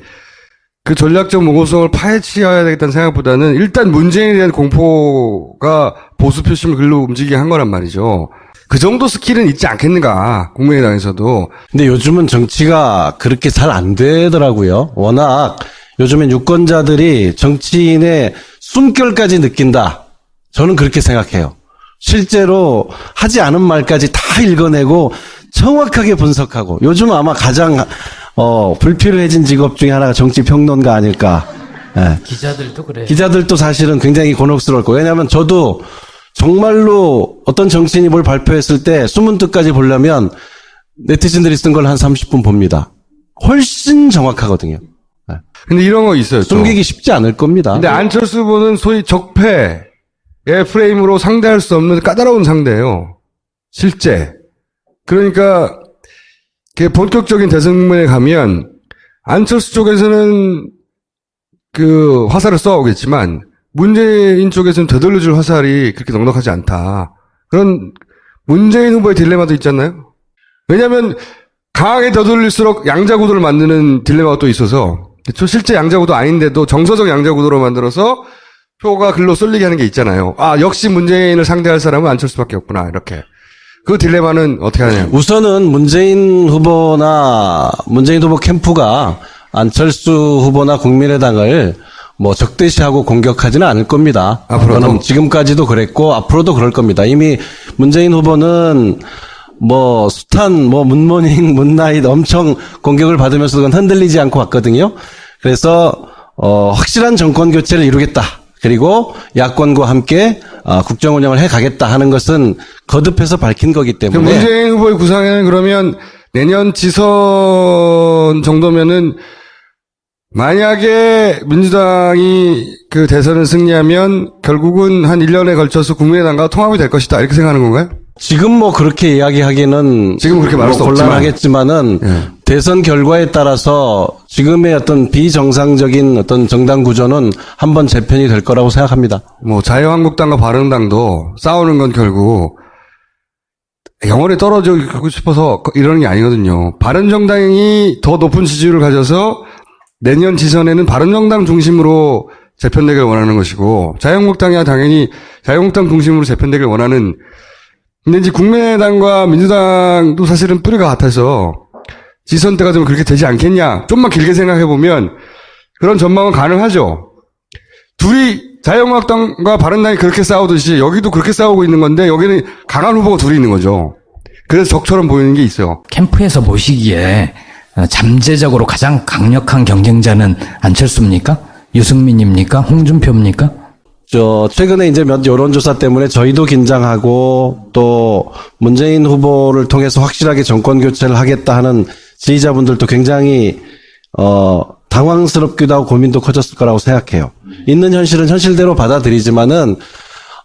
그 전략적 모호성을 파헤쳐야 되겠다는 생각보다는 일단 문재인에 대한 공포가 보수 표심을 글로 움직이게 한 거란 말이죠. 그 정도 스킬은 있지 않겠는가, 국민의당에서도.
근데 요즘은 정치가 그렇게 잘 안 되더라고요. 워낙 요즘엔 유권자들이 정치인의 숨결까지 느낀다. 저는 그렇게 생각해요. 실제로 하지 않은 말까지 다 읽어내고 정확하게 분석하고 요즘 아마 가장 불필요해진 직업 중에 하나가 정치평론가 아닐까. 예.
기자들도 그래요.
기자들도 사실은 굉장히 곤혹스러울 거예요. 왜냐하면 저도 정말로 어떤 정치인이 뭘 발표했을 때 숨은 뜻까지 보려면 네티즌들이 쓴 걸 한 30분 봅니다. 훨씬 정확하거든요. 예.
근데 이런 거 있어요. 또.
숨기기 쉽지 않을 겁니다.
근데 안철수 후보는 소위 적폐의 프레임으로 상대할 수 없는 까다로운 상대예요. 실제. 그러니까 본격적인 대선에 가면 안철수 쪽에서는 그 화살을 쏘아오겠지만 문재인 쪽에서는 되돌려줄 화살이 그렇게 넉넉하지 않다. 그런 문재인 후보의 딜레마도 있잖아요. 왜냐하면 강하게 되돌릴수록 양자구도를 만드는 딜레마가 또 있어서 실제 양자구도 아닌데도 정서적 양자구도로 만들어서 표가 글로 쏠리게 하는 게 있잖아요. 역시 문재인을 상대할 사람은 안철수밖에 없구나. 이렇게. 그 딜레마는 어떻게 하냐.
우선은 문재인 후보 캠프가 안철수 후보나 국민의당을 뭐 적대시하고 공격하지는 않을 겁니다.
앞으로도?
지금까지도 그랬고 앞으로도 그럴 겁니다. 이미 문재인 후보는 뭐 숱한 문모닝, 문나잇 엄청 공격을 받으면서 그건 흔들리지 않고 왔거든요. 그래서 확실한 정권 교체를 이루겠다. 그리고 야권과 함께 국정 운영을 해가겠다 하는 것은 거듭해서 밝힌 거기 때문에
문재인 후보의 구상에는 그러면 내년 지선 정도면은 만약에 민주당이 그 대선을 승리하면 결국은 한 1년에 걸쳐서 국민의당과 통합이 될 것이다. 이렇게 생각하는 건가요?
지금 뭐 그렇게 이야기하기는
지금 그렇게 말할 수 없지만
곤란하겠지만은 대선 결과에 따라서 지금의 어떤 비정상적인 어떤 정당 구조는 한번 재편이 될 거라고 생각합니다.
뭐 자유한국당과 바른당도 싸우는 건 결국 영원히 떨어지고 싶어서 이러는 게 아니거든요. 바른정당이 더 높은 지지율을 가져서 내년 지선에는 바른정당 중심으로 재편되길 원하는 것이고 자유한국당이야 당연히 자유한국당 중심으로 재편되길 원하는. 근데 이제 국민의당과 민주당도 사실은 뿌리가 같아서 지선 때가 되면 그렇게 되지 않겠냐. 좀만 길게 생각해보면 그런 전망은 가능하죠. 둘이 자유한국당과 바른당이 그렇게 싸우듯이 여기도 그렇게 싸우고 있는 건데 여기는 강한 후보가 둘이 있는 거죠. 그래서 적처럼 보이는 게 있어요.
캠프에서 보시기에 잠재적으로 가장 강력한 경쟁자는 안철수입니까? 유승민입니까? 홍준표입니까?
최근에 이제 몇 여론조사 때문에 저희도 긴장하고 또 문재인 후보를 통해서 확실하게 정권 교체를 하겠다 하는 지지자분들도 굉장히, 당황스럽기도 하고 고민도 커졌을 거라고 생각해요. 있는 현실은 현실대로 받아들이지만은,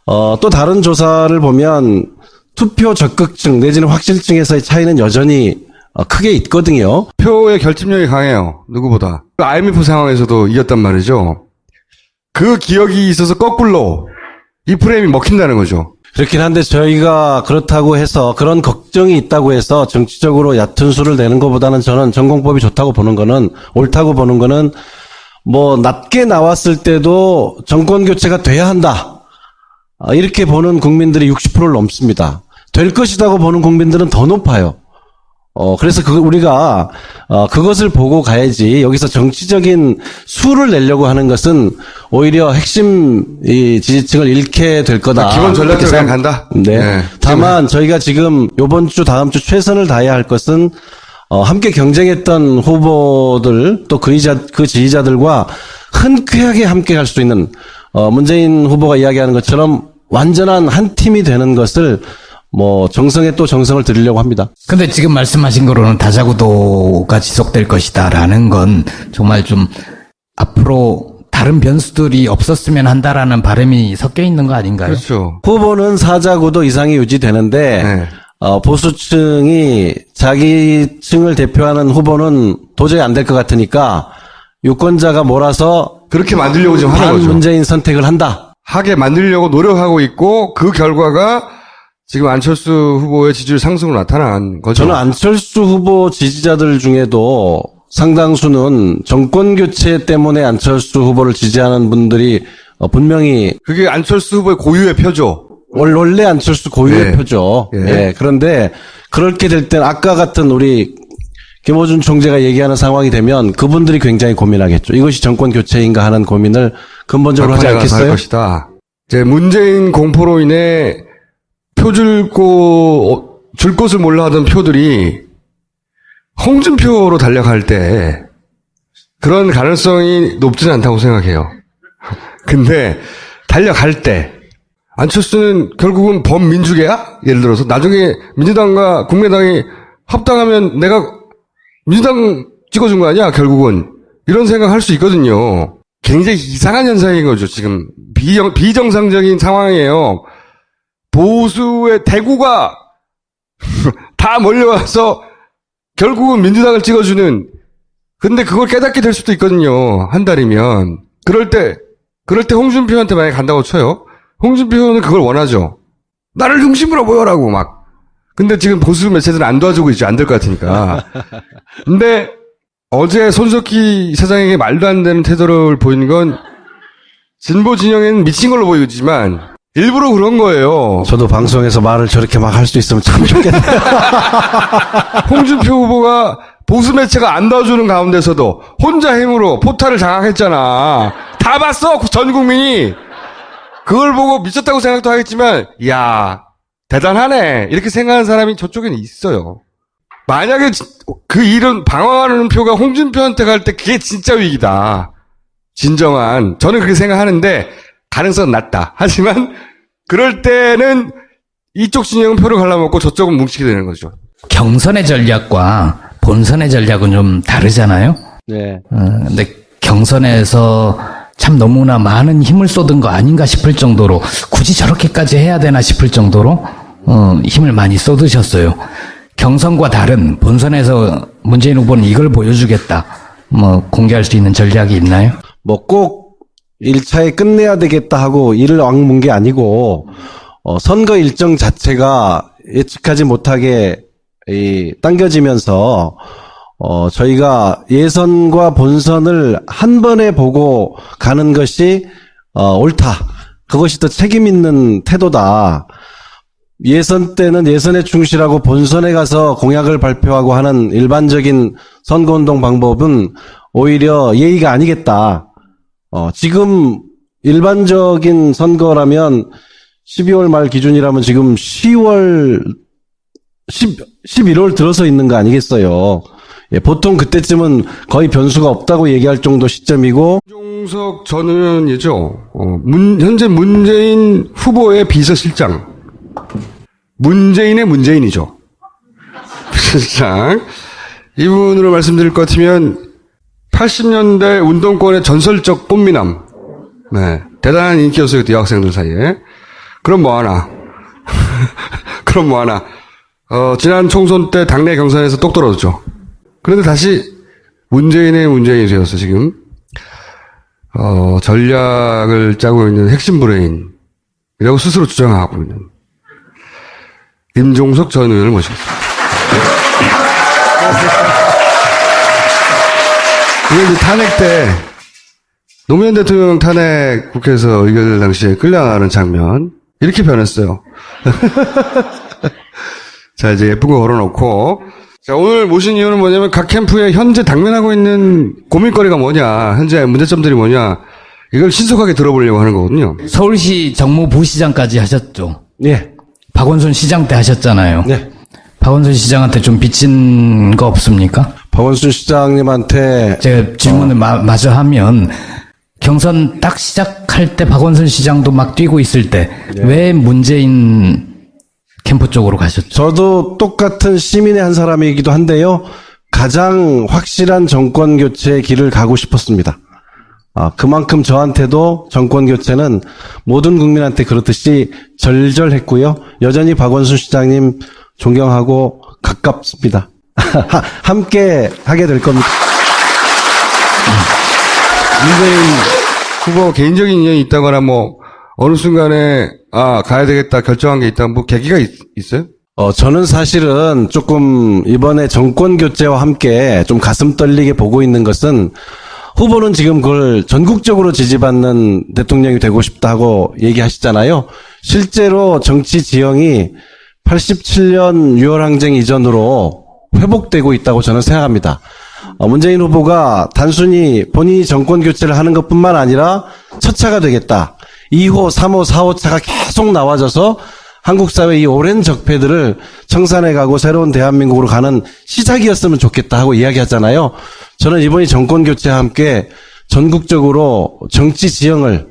또 다른 조사를 보면 투표 적극층 내지는 확실층에서의 차이는 여전히 크게 있거든요.
표의 결집력이 강해요. 누구보다. IMF 상황에서도 이겼단 말이죠. 그 기억이 있어서 거꾸로 이 프레임이 먹힌다는 거죠.
그렇긴 한데 저희가 그렇다고 해서 그런 걱정이 있다고 해서 정치적으로 얕은 수를 내는 것보다는 저는 전공법이 좋다고 보는 거는 옳다고 보는 거는 뭐 낮게 나왔을 때도 정권 교체가 돼야 한다. 이렇게 보는 국민들이 60%를 넘습니다. 될 것이라고 보는 국민들은 더 높아요. 그래서 우리가, 그것을 보고 가야지, 여기서 정치적인 수를 내려고 하는 것은 오히려 핵심 이 지지층을 잃게 될 거다.
기본 전략대로 그냥 간다?
네.
네.
다만, 저희가 지금 요번 주, 다음 주 최선을 다해야 할 것은, 함께 경쟁했던 후보들, 또 그 지지자들과 흔쾌하게 함께 갈 수 있는, 문재인 후보가 이야기하는 것처럼 완전한 한 팀이 되는 것을 정성에 또 정성을 들이려고 합니다.
근데 지금 말씀하신 거로는 다자구도가 지속될 것이다라는 건 정말 좀 앞으로 다른 변수들이 없었으면 한다라는 바람이 섞여 있는 거 아닌가요?
그렇죠.
후보는 사자구도 이상이 유지되는데,
네.
보수층이 자기 층을 대표하는 후보는 도저히 안 될 것 같으니까 유권자가 몰아서
그렇게 만들려고 지금 하는 거죠.
문재인 선택을 한다.
하게 만들려고 노력하고 있고 그 결과가 지금 안철수 후보의 지지율 상승으로 나타난 거죠.
저는 안철수 후보 지지자들 중에도 상당수는 정권 교체 때문에 안철수 후보를 지지하는 분들이 분명히
그게 안철수 후보의 고유의 표죠.
원래 안철수 고유의
예.
표죠.
예.
예. 그런데 그렇게 될 땐 아까 같은 우리 김어준 총재가 얘기하는 상황이 되면 그분들이 굉장히 고민하겠죠. 이것이 정권 교체인가 하는 고민을 근본적으로 하지
할
않겠어요?
것이다. 이제 문재인 공포로 인해 줄 곳을 몰라 하던 표들이 홍준표로 달려갈 때 그런 가능성이 높지는 않다고 생각해요. 근데 달려갈 때 안철수는 결국은 범민주계야? 예를 들어서 나중에 민주당과 국민의당이 합당하면 내가 민주당 찍어준 거 아니야? 결국은 이런 생각할 수 있거든요. 굉장히 이상한 현상인 거죠. 지금 비정상적인 상황이에요. 보수의 대구가 다 몰려와서 결국은 민주당을 찍어주는, 근데 그걸 깨닫게 될 수도 있거든요. 한 달이면. 그럴 때 홍준표한테 만약에 간다고 쳐요. 홍준표는 그걸 원하죠. 나를 중심으로 모여라고 막. 근데 지금 보수 매체들은 안 도와주고 있죠. 안 될 것 같으니까. 근데 어제 손석희 사장에게 말도 안 되는 태도를 보인 건 진보 진영에는 미친 걸로 보이지만 일부러 그런 거예요.
저도 방송에서 말을 저렇게 막 할 수 있으면 참 좋겠네요.
홍준표 후보가 보수 매체가 안 도와주는 가운데서도 혼자 힘으로 포탈을 장악했잖아. 다 봤어, 전 국민이. 그걸 보고 미쳤다고 생각도 하겠지만, 이야, 대단하네. 이렇게 생각하는 사람이 저쪽에는 있어요. 만약에 그 이런 방황하는 표가 홍준표한테 갈 때 그게 진짜 위기다. 진정한. 저는 그렇게 생각하는데, 가능성은 낮다. 하지만, 그럴 때는 이쪽 진영은 표를 갈라먹고 저쪽은 뭉치게 되는 거죠.
경선의 전략과 본선의 전략은 좀 다르잖아요?
네.
근데 경선에서 참 너무나 많은 힘을 쏟은 거 아닌가 싶을 정도로 굳이 저렇게까지 해야 되나 싶을 정도로 힘을 많이 쏟으셨어요. 경선과 다른 본선에서 문재인 후보는 이걸 보여주겠다. 공개할 수 있는 전략이 있나요?
꼭 1차에 끝내야 되겠다 하고 이를 악문 게 아니고 선거 일정 자체가 예측하지 못하게 당겨지면서 저희가 예선과 본선을 한 번에 보고 가는 것이 옳다. 그것이 더 책임 있는 태도다. 예선 때는 예선에 충실하고 본선에 가서 공약을 발표하고 하는 일반적인 선거운동 방법은 오히려 예의가 아니겠다. 지금 일반적인 선거라면 12월 말 기준이라면 지금 11월 들어서 있는 거 아니겠어요? 예, 보통 그때쯤은 거의 변수가 없다고 얘기할 정도 시점이고,
김종석 전 의원이죠. 현재 문재인 후보의 비서실장. 문재인의 문재인이죠. 비서실장. 이분으로 말씀드릴 것 같으면 80년대 운동권의 전설적 꽃미남. 네. 대단한 인기였어요. 그때 여학생들 사이에. 그럼 뭐하나. 그럼 뭐하나. 지난 총선 때 당내 경선에서 똑 떨어졌죠. 그런데 다시 문재인의 문재인이 되었어, 지금. 전략을 짜고 있는 핵심 브레인이라고 스스로 주장하고 있는 김종석 전 의원을 모시겠습니다. 이게 이제 탄핵 때, 노무현 대통령 탄핵 국회에서 의결 당시에 끌려나가는 장면, 이렇게 변했어요. 자, 이제 예쁜 거 걸어놓고, 자, 오늘 모신 이유는 뭐냐면 각 캠프에 현재 당면하고 있는 고민거리가 뭐냐, 현재 문제점들이 뭐냐, 이걸 신속하게 들어보려고 하는 거거든요.
서울시 정무부시장까지 하셨죠.
예.
박원순 시장 때 하셨잖아요.
네.
박원순 시장한테 좀 빚진 거 없습니까?
박원순 시장님한테
제가 질문을 마저 하면 경선 딱 시작할 때 박원순 시장도 막 뛰고 있을 때 왜 문재인 캠프 쪽으로 가셨죠?
저도 똑같은 시민의 한 사람이기도 한데요. 가장 확실한 정권 교체의 길을 가고 싶었습니다. 그만큼 저한테도 정권 교체는 모든 국민한테 그렇듯이 절절했고요. 여전히 박원순 시장님 존경하고 가깝습니다. 함께 하게 될 겁니다.
문재인 후보 개인적인 인연이 있다거나 뭐 어느 순간에 가야 되겠다 결정한 게 있다 뭐 계기가 있어요?
저는 사실은 조금 이번에 정권 교체와 함께 좀 가슴 떨리게 보고 있는 것은 후보는 지금 그걸 전국적으로 지지받는 대통령이 되고 싶다 하고 얘기하시잖아요. 실제로 정치 지형이 87년 6월 항쟁 이전으로 회복되고 있다고 저는 생각합니다. 문재인 후보가 단순히 본인이 정권 교체를 하는 것뿐만 아니라 첫 차가 되겠다. 2호, 3호, 4호 차가 계속 나와져서 한국 사회 이 오랜 적폐들을 청산해가고 새로운 대한민국으로 가는 시작이었으면 좋겠다 하고 이야기하잖아요. 저는 이번이 정권 교체와 함께 전국적으로 정치 지형을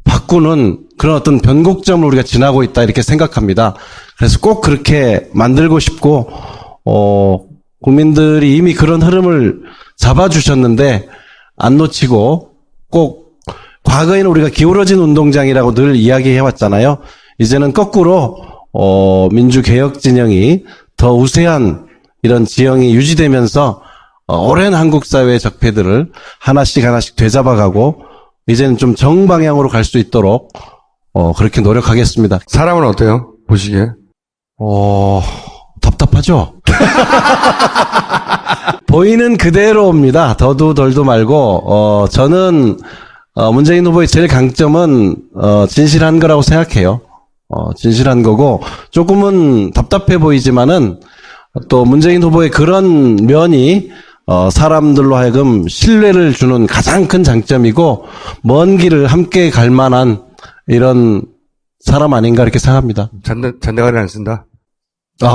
바꾸는 그런 어떤 변곡점을 우리가 지나고 있다 이렇게 생각합니다. 그래서 꼭 그렇게 만들고 싶고 국민들이 이미 그런 흐름을 잡아주셨는데 안 놓치고 꼭 과거에는 우리가 기울어진 운동장이라고 늘 이야기해왔잖아요. 이제는 거꾸로 민주개혁 진영이 더 우세한 이런 지형이 유지되면서 오랜 한국 사회의 적폐들을 하나씩 하나씩 되잡아가고 이제는 좀 정방향으로 갈 수 있도록 그렇게 노력하겠습니다.
사람은 어때요? 보시기에?
답답하죠? 보이는 그대로입니다. 더도 덜도 말고 저는 문재인 후보의 제일 강점은 진실한 거라고 생각해요. 진실한 거고 조금은 답답해 보이지만은 또 문재인 후보의 그런 면이 사람들로 하여금 신뢰를 주는 가장 큰 장점이고 먼 길을 함께 갈 만한 이런 사람 아닌가 이렇게 생각합니다.
잔대가리 안 쓴다?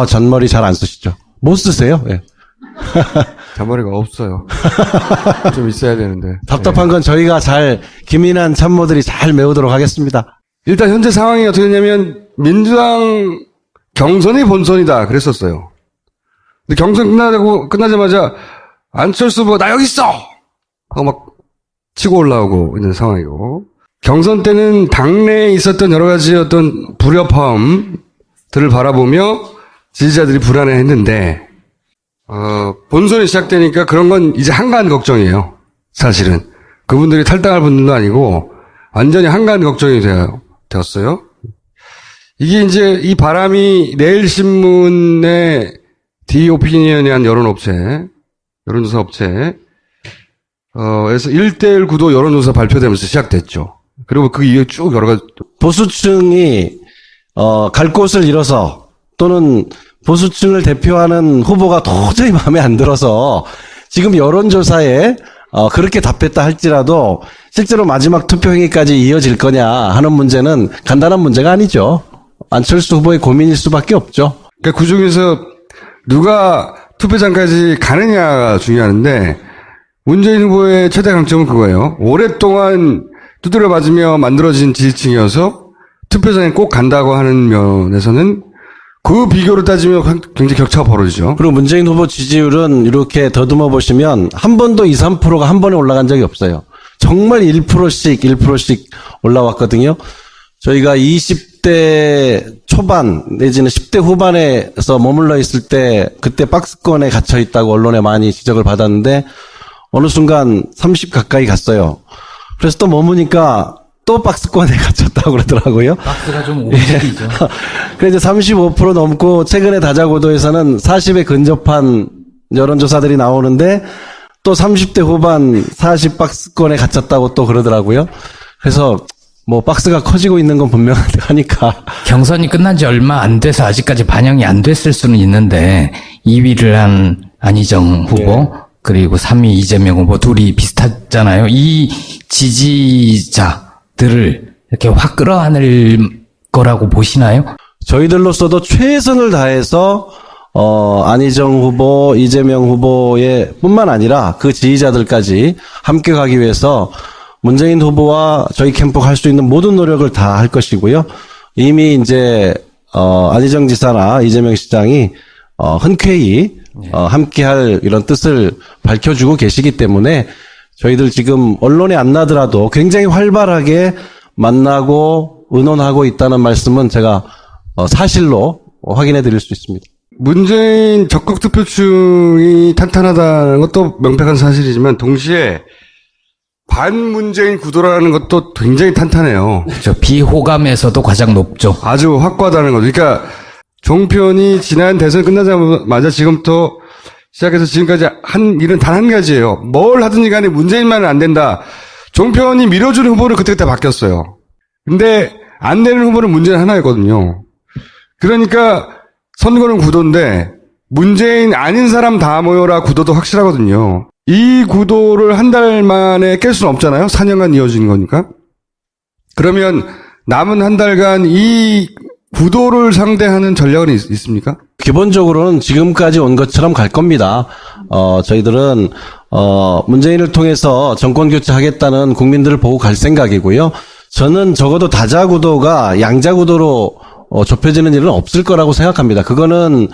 잔머리 잘 안 쓰시죠? 못 쓰세요? 예.
잔머리가 없어요. 좀 있어야 되는데.
답답한 건 저희가 잘 기민한 참모들이 잘 메우도록 하겠습니다.
일단 현재 상황이 어떻게 되냐면 민주당 경선이 본선이다 그랬었어요. 근데 경선 끝나자마자 안철수 후보 나 여기 있어 하고 막 치고 올라오고 있는 상황이고 경선 때는 당내에 있었던 여러 가지 어떤 불협화음들을 바라보며 지지자들이 불안해했는데 본선이 시작되니까 그런 건 이제 한가한 걱정이에요. 사실은 그분들이 탈당할 분들도 아니고 완전히 한가한 걱정이 되었어요. 이게 이제 이 바람이 내일신문의 디오피니언이란 여론조사 업체, 에서 1대1 구도 여론조사 발표되면서 시작됐죠. 그리고 그 이후에 쭉 여러 가지.
보수층이, 갈 곳을 잃어서 또는 보수층을 대표하는 후보가 도저히 마음에 안 들어서 지금 여론조사에 그렇게 답했다 할지라도 실제로 마지막 투표 행위까지 이어질 거냐 하는 문제는 간단한 문제가 아니죠. 안철수 후보의 고민일 수밖에 없죠.
그러니까 그 중에서 누가 투표장까지 가느냐가 중요한데 문재인 후보의 최대 강점은 그거예요. 오랫동안 두드려 맞으며 만들어진 지지층이어서 투표장에 꼭 간다고 하는 면에서는 그 비교를 따지면 굉장히 격차가 벌어지죠.
그리고 문재인 후보 지지율은 이렇게 더듬어 보시면 한 번도 2, 3%가 한 번에 올라간 적이 없어요. 정말 1%씩 올라왔거든요. 저희가 20대 초반 내지는 10대 후반에서 머물러 있을 때 그때 박스권에 갇혀 있다고 언론에 많이 지적을 받았는데 어느 순간 30 가까이 갔어요. 그래서 또 머무니까 또 박스권에 갇혔다고 그러더라고요.
박스가 좀 움직이죠.
그래서 이제 35% 넘고 최근에 다자구도에서는 40에 근접한 여론조사들이 나오는데 또 30대 후반 40 박스권에 갇혔다고 또 그러더라고요. 그래서 뭐 박스가 커지고 있는 건 분명하니까.
경선이 끝난 지 얼마 안 돼서 아직까지 반영이 안 됐을 수는 있는데 2위를 한 안희정 후보 그리고 3위 이재명 후보 둘이 비슷하잖아요. 이 지지자들을 이렇게 확 끌어안을 거라고 보시나요?
저희들로서도 최선을 다해서 안희정 후보, 이재명 후보의 뿐만 아니라 그 지지자들까지 함께 가기 위해서 문재인 후보와 저희 캠프가 할 수 있는 모든 노력을 다 할 것이고요. 이미 이제 안희정 지사나 이재명 시장이 흔쾌히 함께할 이런 뜻을 밝혀주고 계시기 때문에 저희들 지금 언론에 안 나더라도 굉장히 활발하게 만나고 의논하고 있다는 말씀은 제가 사실로 확인해 드릴 수 있습니다.
문재인 적극 투표층이 탄탄하다는 것도 명백한 사실이지만 동시에 반문재인 구도라는 것도 굉장히 탄탄해요.
저 비호감에서도 가장 높죠.
아주 확고하다는 거죠. 그러니까 종편이 지난 대선 끝나자마자 지금부터 시작해서 지금까지 한 일은 단 한 가지예요. 뭘 하든지 간에 문재인만은 안 된다. 종편이 밀어주는 후보는 그때그때 바뀌었어요. 근데 안 되는 후보는 문재인 하나였거든요. 그러니까 선거는 구도인데 문재인 아닌 사람 다 모여라 구도도 확실하거든요. 이 구도를 한 달 만에 깰 수는 없잖아요. 4년간 이어진 거니까. 그러면 남은 한 달간 이 구도를 상대하는 전략은 있습니까?
기본적으로는 지금까지 온 것처럼 갈 겁니다. 저희들은 문재인을 통해서 정권 교체하겠다는 국민들을 보고 갈 생각이고요. 저는 적어도 다자구도가 양자구도로 좁혀지는 일은 없을 거라고 생각합니다. 그거는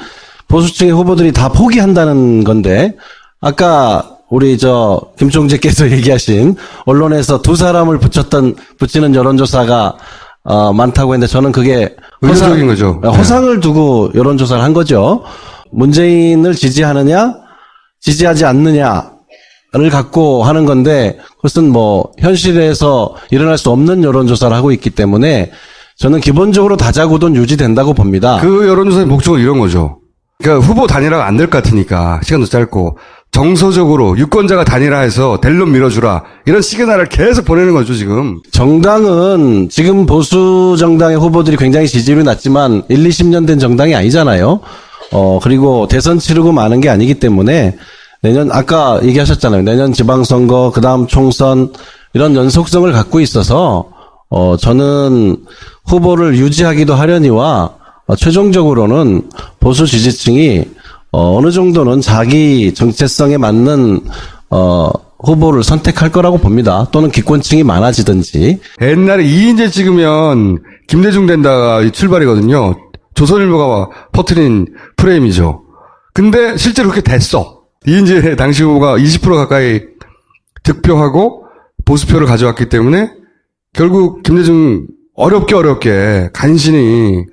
보수층의 후보들이 다 포기한다는 건데 아까 우리 김총재께서 얘기하신 언론에서 두 사람을 붙이는 여론조사가 많다고 했는데 저는 그게
의도적인 거죠.
허상을 두고 여론조사를 한 거죠. 문재인을 지지하느냐, 지지하지 않느냐를 갖고 하는 건데 그것은 뭐 현실에서 일어날 수 없는 여론조사를 하고 있기 때문에 저는 기본적으로 다자구도는 유지된다고 봅니다.
그 여론조사의 목적은 이런 거죠. 그러니까 후보 단일화가 안 될 것 같으니까 시간도 짧고 정서적으로 유권자가 단일화해서 될 놈 밀어주라 이런 시그널을 계속 보내는 거죠 지금.
정당은 지금 보수 정당의 후보들이 굉장히 지지율이 낮지만 1, 20년 된 정당이 아니잖아요. 그리고 대선 치르고 마는 게 아니기 때문에 내년 아까 얘기하셨잖아요. 내년 지방선거 그다음 총선 이런 연속성을 갖고 있어서 저는 후보를 유지하기도 하려니와 최종적으로는 보수 지지층이 어느 정도는 자기 정체성에 맞는 후보를 선택할 거라고 봅니다. 또는 기권층이 많아지든지.
옛날에 이인재 찍으면 김대중 된다가 출발이거든요. 조선일보가 퍼뜨린 프레임이죠. 근데 실제로 그렇게 됐어. 이인재 당시 후보가 20% 가까이 득표하고 보수표를 가져왔기 때문에 결국 김대중 어렵게 간신히